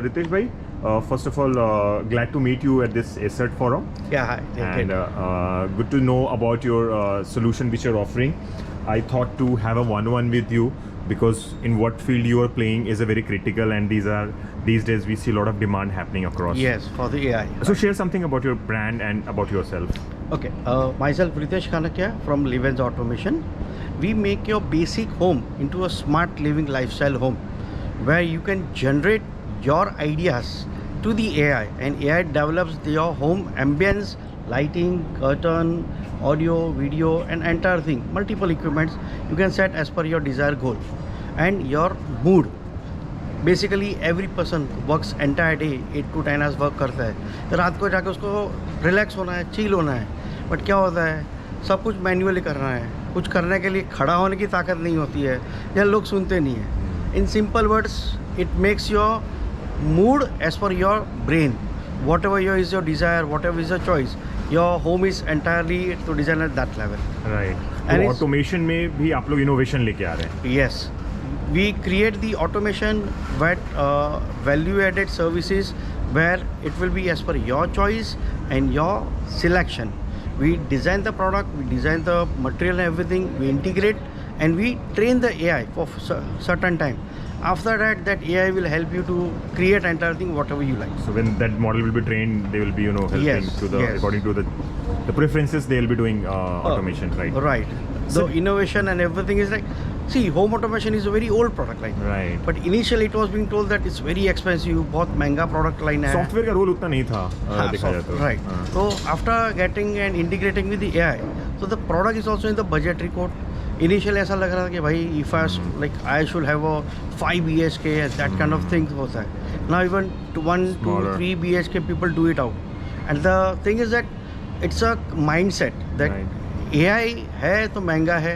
Ritesh bhai, first of all, glad to meet you at this ACERT forum. Yeah, hi. And good to know about your solution which you're offering. I thought to have a one-on-one with you because in what field you are playing is a very critical, and these days we see a lot of demand happening across. Yes, for the AI. So share something about your brand and about yourself. Okay, myself Ritesh Kanakia from Livens Automation. We make your basic home into a smart living lifestyle home where you can generate your ideas to the AI, and AI develops your home ambience, lighting, curtain, audio, video, and entire thing. Multiple equipments you can set as per your desired goal and your mood. Basically every person works entire day 8 to 10 hours work करता है, तो रात को जाकर उसको relax होना है, chill होना है, बट क्या होता है सब कुछ मैन्युअली करना है, कुछ करने के लिए खड़ा होने की ताकत नहीं होती है या लोग सुनते नहीं हैं. In simple words it makes your mood as per your brain, whatever your is your desire, whatever is your choice, your home is entirely to design at that level. Right. And automation में भी आप लोग innovation लेके आ रहे हैं. Yes, we create the automation with value-added services where it will be as per your choice and your selection. We design the product, we design the material and everything, we integrate and we train the AI for certain time. After that, that AI will help you to create entire thing whatever you like. So when that model will be trained, they will be helping Yes, to the yes. according to the preferences they will be doing automation, right? Right. So- The innovation and everything is like, see, home automation is a very old product line. Right. But initially it was being told that it's very expensive, बहुत महंगा product line है. Software का role उतना नहीं था देखा जाए तो. Right. हाँ. So after getting and integrating with the AI, so the product is also in the budgetary code. Initially ऐसा लग रहा था कि भाई if I like I should have a 5 BHK that kind of thing होता है. Now even to 1, 2, Smaller. 3 BHK people do it out. And the thing is that it's a mindset that Right. AI है तो महंगा है,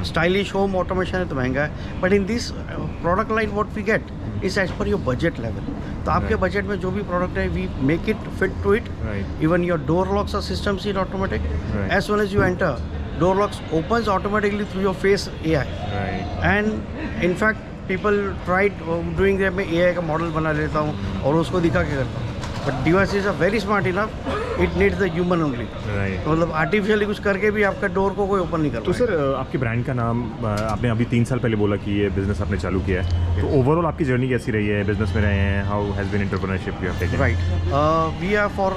stylish home automation है तो महंगा है, but in this product line what we get is as per your budget level. तो आपके Right. बजट में जो भी प्रोडक्ट है we make it fit to it. Right. Even your door locks are system seat automatic. Right. As soon as you enter, door locks opens automatically through your face AI. Right. And in fact, people tried doing that. मैं AI का model बना लेता हूँ और उसको दिखा के करता हूँ. But devices are very smart enough. It needs the human only. Right. तो मतलब आर्टिफिशियली कुछ करके भी आपका डोर को कोई ओपन नहीं कर तो पाएगा. सर आपके ब्रांड का नाम आपने अभी 3 साल पहले बोला कि ये बिजनेस आपने चालू किया है, तो ओवरऑल आपकी जर्नी कैसी रही है, बिजनेस में रहे हैं, how has been entrepreneurship you have taken? Right. We are for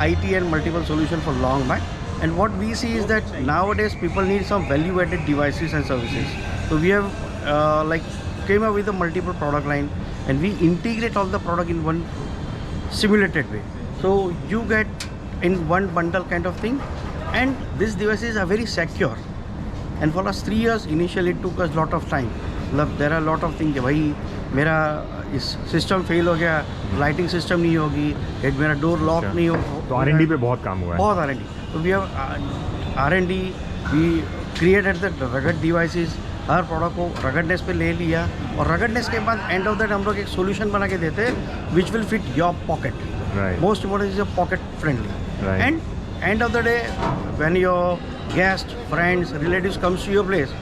IT and multiple solution for long back. And what we see is that nowadays people need some value-added devices and services. So we have like came up with a multiple product line, and we integrate all the product in one simulated way. So you get in one bundle kind of thing, and these devices are very secure. And for last 3 years, initially it took us lot of time. मतलब there are lot of things कि भाई मेरा इस system fail हो गया, lighting system नहीं होगी, एक मेरा डोर लॉक अच्छा. नहीं हो. तो R&D पे बहुत काम हुआ है. बहुत R&D. तो we have R&D, we created the rugged devices. हर प्रोडक्ट को रगडनेस पे ले लिया, और रगडनेस के बाद एंड ऑफ द डे हम लोग एक सोल्यूशन बना के देते हैं which will fit your pocket. Right. Most important is pocket friendly. Right. And end of the day when your guest, friends, relatives comes to your place,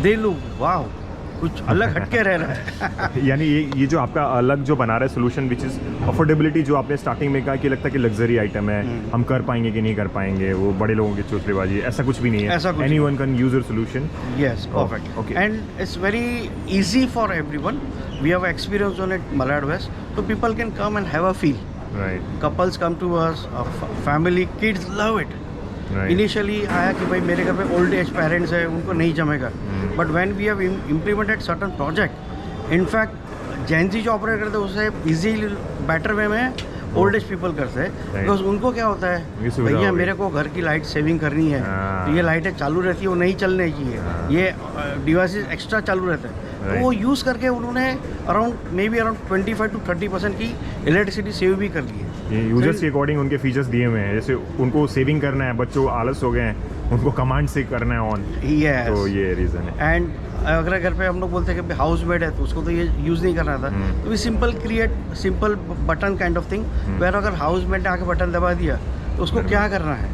they look wow, कुछ अलग हटके रह रहा है. यानी ये जो आपका अलग जो बना रहा है सोल्यूशन विच इज़ अफोर्डेबिलिटी, जो आपने स्टार्टिंग में कहा कि लगता है कि लग्जरी आइटम है, हम कर पाएंगे कि नहीं कर पाएंगे, वो बड़े लोगों की चोचलेबाजी, ऐसा कुछ भी नहीं है. ऐसा कुछ anyone can use your solution. Yes, perfect. okay. And it's very easy for everyone. We have experience on it, Malad West, so people can come and have a feel. Right. Couples come to us, family, kids love it. Right. Initially आया कि भाई मेरे घर पे old age parents है, उनको नहीं जमेगा. But when we have implemented certain project, in fact Gen Z जो ऑपरेट करते हैं उससे इजीली बेटर वे में ओल्ड एज पीपल करते हैं. बिकॉज उनको क्या होता ये है, सुविधा भैया हो गई. मेरे को घर की लाइट सेविंग करनी है, हाँ. तो ये लाइटें चालू रहती है, वो नहीं चलने की है, ये डिवाइसेस एक्स्ट्रा चालू रहते हैं. तो वो यूज़ करके उन्होंने around may be around 25 to 30% की इलेक्ट्रिसिटी सेव भी कर ली है. ये यूजर्स के अकॉर्डिंग उनके फीचर्स दिए हुए हैं, जैसे उनको सेविंग करना है, बच्चों आलस हो गए हैं, उनको कमांड से करना है ऑन. Yes. तो ये रीज़न है. एंड अगर घर पे हम लोग बोलते हैं कि हाउस मेड है तो उसको तो ये यूज़ नहीं करना था, तो we simple create simple button kind of thing, where अगर हाउस मेड ने आके बटन दबा दिया तो उसको क्या करना है.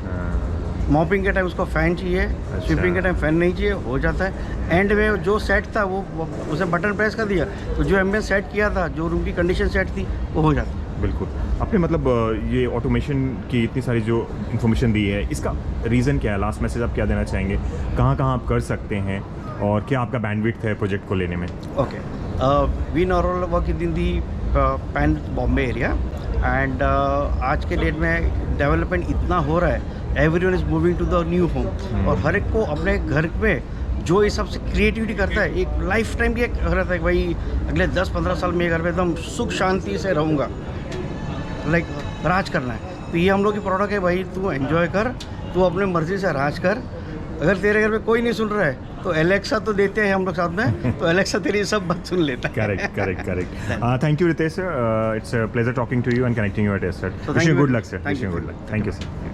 मॉपिंग के टाइम उसको फ़ैन चाहिए, स्वीपिंग के टाइम फ़ैन नहीं चाहिए, हो जाता है। एंड में जो सेट था वो उसे बटन प्रेस कर दिया तो जो एम्बियंस सेट किया था, जो रूम की कंडीशन सेट थी, वो हो जाती है। बिल्कुल। आपने मतलब ये ऑटोमेशन की इतनी सारी जो इन्फॉर्मेशन दी है, इसका रीज़न क्या है? लास्ट मैसेज आप क्या देना चाहेंगे? कहाँ कहाँ आप कर सकते हैं और क्या आपका बैंडविड्थ है प्रोजेक्ट को लेने में? Okay. We normally work in the Pan Bombay area and आज के डेट में डेवलपमेंट इतना हो रहा है, everyone is moving to the new home और हर एक को अपने घर में जो हिसाब से क्रिएटिविटी करता है, एक लाइफ टाइम की एक रहता है कि भाई अगले 10-15 साल में घर में एकदम सुख शांति से रहूँगा, लाइक राज करना है। तो ये हम लोग की प्रोडक्ट है भाई, तू एंजॉय कर, तू अपने मर्जी से राज कर। अगर तेरे घर में कोई नहीं सुन रहा है तो एलेक्सा तो देते हैं हम लोग साथ में, तो एलेक्सा तेरी सब बात सुन लेता है। Correct. Thank you Ritesh sir, it's a pleasure talking to you and connecting you at estate. So wish thank you you. Good luck sir, Thank wish you you. Good luck. Thank you sir.